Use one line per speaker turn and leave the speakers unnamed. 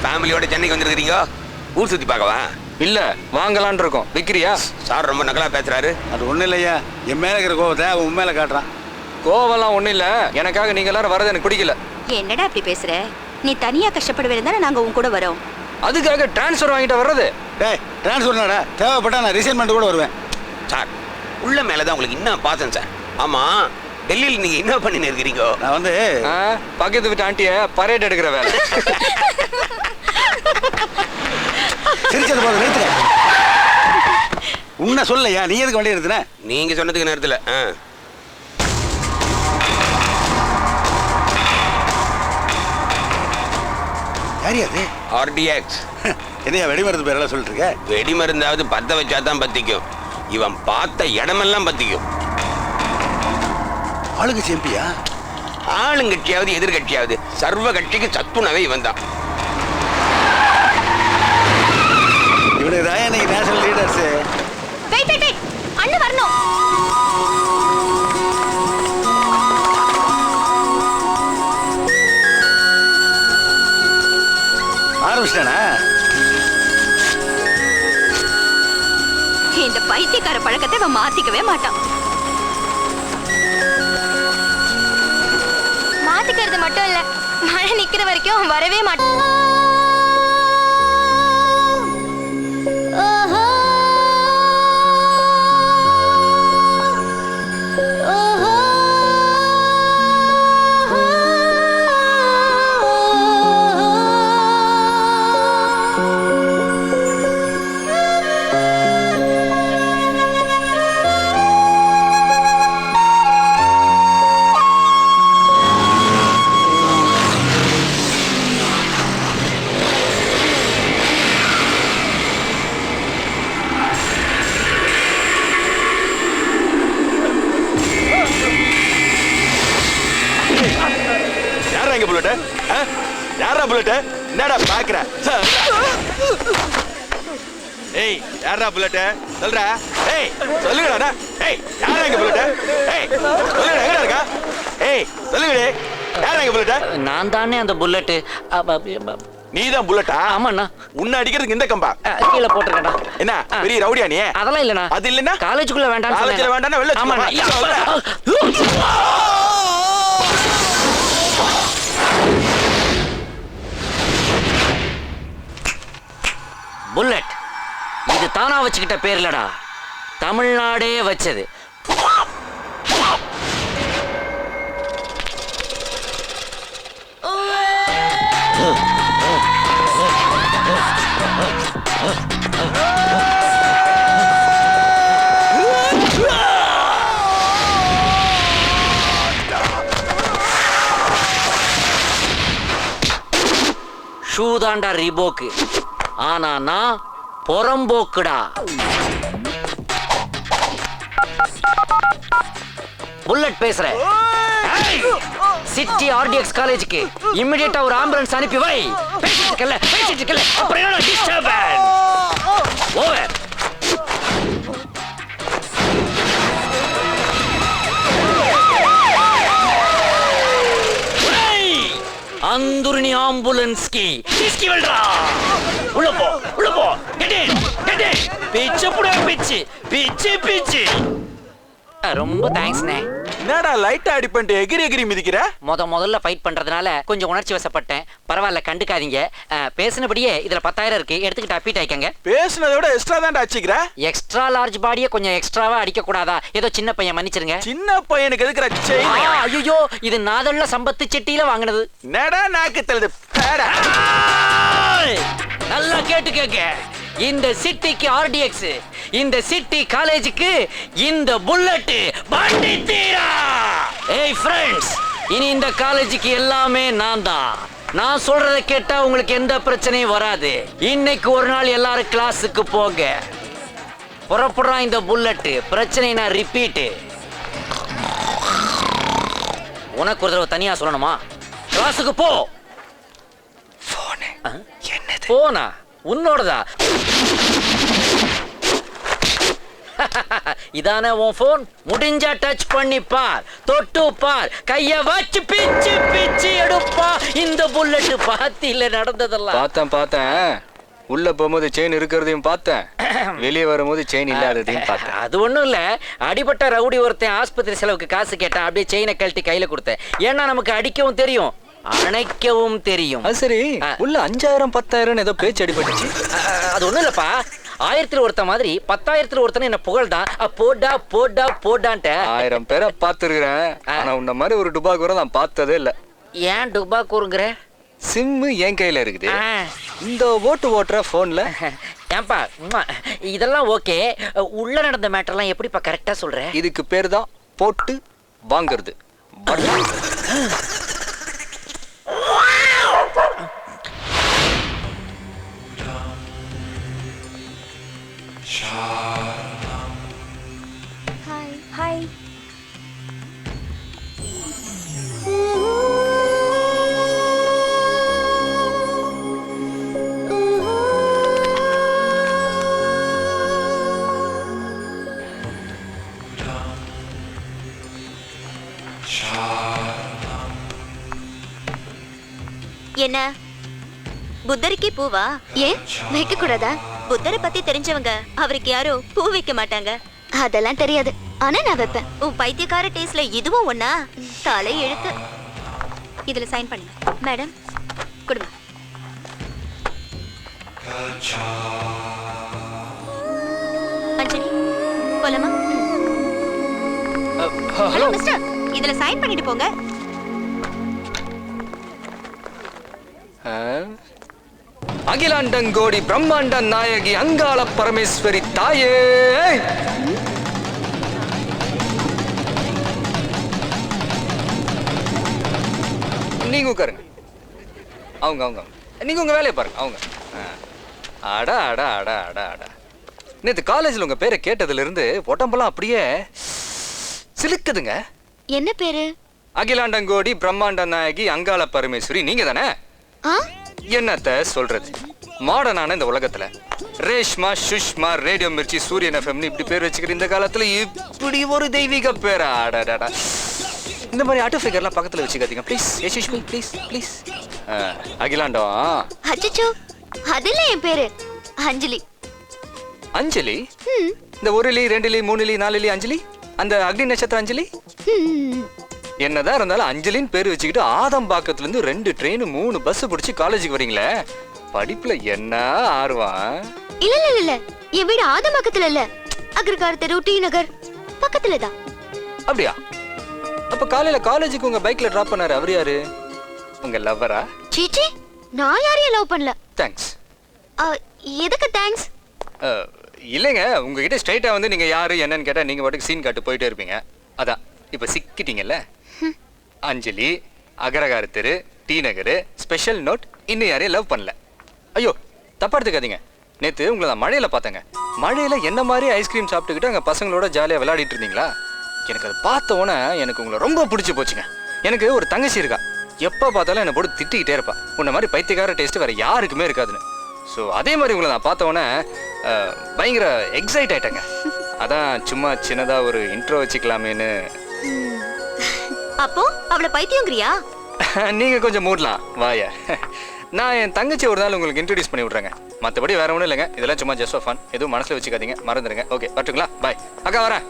ஃபேமிலியோட சென்னைக்கு வந்துருக்கீங்க? ஊர் சுத்தி பார்க்கவா?
இல்ல வாங்கலான் இருக்கோம். விக்கிறியா?
சார் ரொம்ப நக்கலா பேசுறாரு.
அது ஒண்ணும் இல்லையா, என் மேல இருக்கிற கோவத்தை உன் மேல காட்டுறான்.
கோவெல்லாம் ஒண்ணும் இல்ல, எனக்காக நீங்க எல்லாரும் வரது எனக்கு பிடிக்கல.
என்னடா அப்படி பேசுற? நீ தனியா கஷ்டப்படுவேன் தானே நாங்க உன் கூட வரோம்.
அதுக்காக டிரான்ஸ்ஃபர் வாங்கிட்டு வர்றது?
டேய் டிரான்ஸ்ஃபர்னாடா, தேவைப்பட்டா நான் ரிசைன்மெண்ட் கூட வருவேன்.
சார் உள்ள மேலதான் உங்களுக்கு இன்னும் பாசம் சார். ஆமா, டெல்லியில் நீங்க என்ன பண்ணின்னு இருக்கிறீங்க?
நான் வந்து
பக்கத்து வீட்டு ஆண்டிய பரேட் எடுக்கிற வேலை.
சிரிச்சது போது நிறுத்துற. உன்னை சொல்லலையா, நீ எதுக்கு வண்டி நிறுத்தின?
நீங்க சொன்னதுக்கு நேரத்துல
யாரியாது?
ஆர்டிஎக்ஸ்.
என்னையா வெடி மருந்து பேரெல்லாம் சொல்லிட்டு இருக்க?
வெடி மருந்தாவது பத்த வச்சாதான் பத்திக்கும். இவன் பார்த்த இடமெல்லாம் பத்திக்கும்.
ஆளுங்க செம்பியா?
ஆளுங்கட்சியாவது எதிர்கட்சியாவது சர்வ கட்சிக்கு சத்துணவே இவன் தான்.
இவனுக்கு தான் இன்னைக்கு national leaders.
Wait wait wait, அண்ணா வரணும்.
ஆரம்பிச்சிட்டானா?
இந்த பைத்தியக்கார பழக்கத்தை இவன் மாத்திக்கவே மாட்டான். மாத்திக்கிறது மட்டும் இல்ல, மழை நிக்கிற வரைக்கும் வரவே மாட்டான்.
யாரா புல்லட்? என்னடா பாக்குற? ஏய் யாரா புல்லட்? சொல்றா. ஏய் சொல்லுங்கடா. ஏய் யாரா இங்க புல்லட்? ஏய் சொல்லுடா, எங்கடா இருக்கா? ஏய் சொல்லுங்கடே, யாரா இங்க புல்லட்?
நான் தானே அந்த புல்லட்.
நீதான் புல்லட்டா?
ஆமாண்ணா.
உன்னை அடிக்கிறதுக்கு இந்த கம்பா
கீழே போட்டுருக்கடா.
என்ன பெரிய ரவுடியா நீ?
அதெல்லாம் இல்லண்ணா.
அது இல்லன்னா
காலேஜுக்குள்ள வேண்டாம்.
காலேஜ்ல வேண்டாம்னா வெளில
ஆமாண்ணா. புல்லட் இது தானா வச்சுக்கிட்ட பேர் இல்லடா, தமிழ்நாடே வச்சது. ஷூ தாண்டா ரீபோக்கு, ஆனா நான் பொறம்போக்குடா. புல்லட் பேசுற. சிட்டி ஆர்டிஎக்ஸ் காலேஜுக்கு இமிடியேட்டா ஒரு ஆம்புலன்ஸ் அனுப்பி வை. பேசிட்டு இருக்கல அப்புறம் என்ன டிஸ்டர்பன்ஸ்? ஓவர். அந்துர்னி ஆம்புலன்ஸ்க்கு கிஸ்கி வெல்றா. உள்ள போ. Get in. பிச்சு புட பிச்சு. ரொம்ப தேங்க்ஸ்ண்ணே.
என்னடா லைட்டா அடி பண்ணிட்டு எகிரி மிதிக்கிற?
முதல்ல ஃபைட் பண்றதுனால கொஞ்சம் உணர்ச்சி வசப்பட்டேன். பரவாயில்ல, கண்டுக்காதீங்க. பேசினபடியே இதுல 10,000 இருக்கு, எடுத்துக்கிட்டு அப்பீட் ஆயிக்கங்க.
பேசினதை விட எக்ஸ்ட்ரா தான் அடிச்சுக்கிற.
எக்ஸ்ட்ரா லார்ஜ் பாடியை கொஞ்சம் எக்ஸ்ட்ராவா அடிக்க கூடாதா? ஏதோ சின்ன பையன், மன்னிச்சிருங்க.
சின்ன பையனுக்கு எதுக்குற செயின்?
ஐயோ, இது நாதல்ல சம்பத்து செட்டியில வாங்கினது.
நடா நாக்கு தள்ளுது.
நல்லா கேட்டுக்கங்க. இந்த சிட்டிக்கு ஆர்டிஎக்ஸ், இந்த சிட்டி காலேஜுக்கு இந்த புல்லட் பாண்டி தீரா. ஏய் ஃப்ரெண்ட்ஸ், இனி இந்த காலேஜுக்கு எல்லாமே நான் தான். நான் சொல்றத கேட்டா உங்களுக்கு எந்த பிரச்சனையும் வராது. இன்னைக்கு ஒரு நாள் எல்லாரும் கிளாஸுக்கு போங்க. புறப்படுறான் இந்த புல்லட். பிரச்சனை நான் ரிப்பீட். உனக்கு ஒரு தடவை தனியா சொல்லணுமா? கிளாஸுக்கு போ. என்னது போனா? உன்னோடதா? இதானே உன் போன்? முடிஞ்சா டச் பண்ணி பார். தொட்டு பார், கைய வச்சு பிச்சு பிச்சு எடுப்பா. இந்த புல்லட் பாத்தியில நடந்ததெல்லாம்
பார்த்தேன் உள்ள போகும்போது செயின் இருக்கிறதையும் பார்த்தேன், வெளியே வரும்போது செயின் இல்லாததையும் பார்த்தேன்.
அது ஒண்ணும் இல்ல, அடிபட்ட ரவுடி ஒருத்தன் ஆஸ்பத்திரி செலவுக்கு காசு கேட்டான். அப்படியே செயினை கழட்டி கையில கொடுத்தேன். ஏன்னா நமக்கு அடிக்கவும் தெரியும், அணைக்கவும் தெரியும்.
அது சரி, உள்ள 5000 10,000 ஏதோ பேச்சு அடிபட்டுச்சு.
அது ஒண்ணும் இல்லப்பா, 1000 ஒருத்த மாதிரி 10,000 ஒருத்தன் என்ன புகழ்தான். போடா போடா போடான்ட்ட
1000 பேரை பார்த்துருக்கிறேன், ஆனா உன்ன மாதிரி ஒரு டுபாக்கூரை நான் பார்த்ததே இல்ல.
ஏன் டுபா கூறுங்கிற?
சிம்மு என் கையில இருக்குது, இந்த ஓட்டு ஓட்டுற போன்ல.
ஏன்பா இதெல்லாம் ஓகே, உள்ள நடந்த மேட்டர்லாம் எப்படிப்பா கரெக்டா சொல்ற?
இதுக்கு பேர் தான் போட்டு வாங்குறது.
Hi hi. என்ன புத்தருக்கே பூவா? ஏன் வைக்க கூடாதா? புத்தரை பத்தி தெரிஞ்சவங்க அவருக்கு யாரும் பூ வைக்க மாட்டாங்க. அதெல்லாம் தெரியாது, ஆனா நான் வைப்பேன். உன் பைத்தியக்கார டேஸ்ட்ல இதுவும் ஒண்ணா? தலை எழுத்து. இதுல சைன் பண்ணுங்க மேடம். கொடுங்க. அஞ்சலி போலாமா? ஹலோ மிஸ்டர், இதுல சைன் பண்ணிட்டு போங்க.
அகிலாண்டங்கோடி பிரம்மாண்ட நாயகி அங்காள பரமேஸ்வரி தாயே, நீங்க உட்காருங்க. அவங்க அவங்க நீங்க உங்க வேலையை பாருங்க. அவங்க அடா அடா அடா அடா அடா. நேற்று காலேஜில் உங்க பேரை கேட்டதுல இருந்து உடம்பெல்லாம் அப்படியே சிலுக்குதுங்க.
என்ன பேரு?
அகிலாண்டங்கோடி பிரம்மாண்ட நாயகி அங்காள பரமேஸ்வரி, நீங்க தானே? என்னத்த சொல்றது, மாடர்னான இந்த உலகத்துல ரேஷ்மா, சுஷ்மா, ரேடியோ மிர்ச்சி, சூரியன் எஃப்எம்னு இப்படி பேர் வச்சுக்கிற இந்த காலத்துல இப்படி ஒரு தெய்வீக பேரா? அடடா, இந்த மாதிரி ஆட்டோ ஃபிகர்லாம் பக்கத்துல வச்சுக்காதீங்க ப்ளீஸ். யசுஷ்மி ப்ளீஸ் ப்ளீஸ். அகிலாண்டம்.
அச்சச்சோ, அதுல என் பேரு அஞ்சலி.
அஞ்சலி? இந்த 1 இலி 2 இலி 3 இலி 4 இலி அஞ்சலி, அந்த அக்னி நட்சத்திர அஞ்சலி. என்னதான் இருந்தாலும் அஞ்சலின்னு பேர் வச்சுக்கிட்டு ஆதம்பாக்கத்துல இருந்து 2 ட்ரெயின் 3 பஸ் பிடிச்சி காலேஜுக்கு வரீங்களே, படிப்புல என்ன ஆர்வம்?
இல்ல இல்ல இல்ல, என் வீடு ஆதம்பாக்கத்துல இல்ல, அக்ரகார் தெரு, டி நகர் பக்கத்துல தான்.
அப்படியா? அப்ப காலையில காலேஜுக்கு உங்க பைக்ல டிராப் பண்ணாரு அவர் யாரு? உங்க லவ்வரா?
சீச்சி, நான் யாரையும் லவ் பண்ணல.
தேங்க்ஸ்.
எதுக்கு தேங்க்ஸ்?
இல்லைங்க, உங்ககிட்ட ஸ்ட்ரைட்டா வந்து நீங்க யாரு என்னன்னு கேட்டா நீங்க பாட்டுக்கு சீன் காட்டு போயிட்டே இருப்பீங்க. அதான் இப்ப சிக்கிட்டீங்கல்ல. அஞ்சலி, அகரகார தெரு, டி நகர், ஸ்பெஷல் நோட், இன்னும் யாரையும் லவ் பண்ணல. ஐயோ தப்பா எடுத்துக்காதீங்க, நேத்து உங்களை நான் மழையில பார்த்தேங்க. மழையில என்ன மாதிரி ஐஸ்கிரீம் சாப்பிட்டுக்கிட்டு அங்க பசங்களோட ஜாலியா விளையாடிட்டு இருந்தீங்களா? எனக்கு அதை பார்த்த உடனே எனக்கு உங்களை ரொம்ப பிடிச்சி போச்சுங்க. எனக்கு ஒரு தங்கச்சி இருக்கா, எப்போ பார்த்தாலும் என்னை போட்டு திட்டிக்கிட்டே இருப்பா, உன்ன மாதிரி பைத்தியக்கார டேஸ்ட் வேற யாருக்குமே இருக்காதுன்னு. ஸோ அதே மாதிரி உங்களை நான் பார்த்த உடனே பயங்கர எக்ஸைட் ஆயிட்டேங்க. அதான் சும்மா சின்னதா ஒரு இன்ட்ரோ வச்சுக்கலாமேன்னு.
அப்போ அவளை பைத்தியங்கிறியா?
நீங்க கொஞ்சம் மூடலாம் வாய. நான் என் தங்கச்சி ஒரு நாள் உங்களுக்கு இன்ட்ரடியூஸ் பண்ணி விட்றேங்க. மற்றபடி வேற ஒன்றும் இல்லைங்க, இதெல்லாம் சும்மா ஜஸ்ட் ஃபார் ஃபன். எதுவும் மனசில் வச்சுக்காதீங்க, மறந்துடுங்க. ஓகே வரட்டுங்களா? பாய். அக்கா வரேன்.